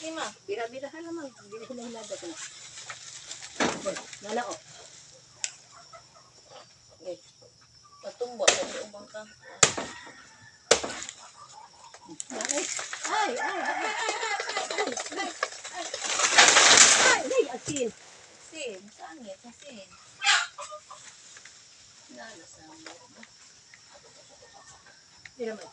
Lima. Bira-birahan naman. Hindi sila hinada ko. Nala ko. Okay. Matumbo. Sabi umang ka. Ay, asin. Asin. Sangit. Asin. Nalasama. Hindi naman.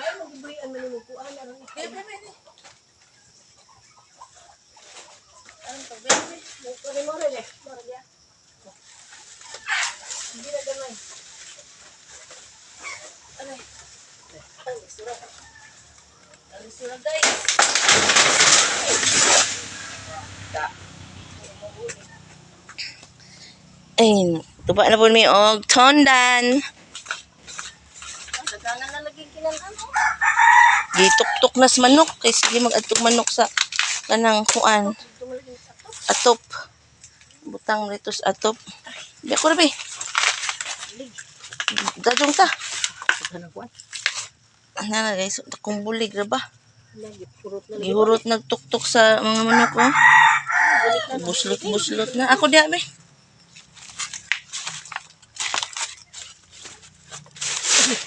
Ay, mag-ibrian mo yung upuan. Bebe. Ano to, bebe? Moral eh. Hindi na gamay. Aray. Ay, isura. Alisura guys. Ay, tuba na po may og tondan. Dagangan na lagi kinalaan mo. Gituktok nas manok kay sige mag-atog manok sa kanang kuan. Atop. Butang ritos atop. Di ako rabi. Dadong ta. Ano na guys, takong bulig ra ba? Gihurot nagtuktok sa mga manok oh. Buslot na. Ako diya be.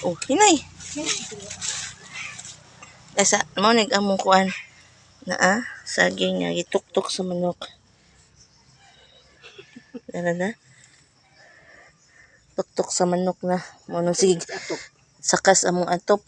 Oh, hinay. Asa mo among kuan na saging nga gituktok sa manok. Na. Tuktok sa manok na. Mo sige sakas among atop.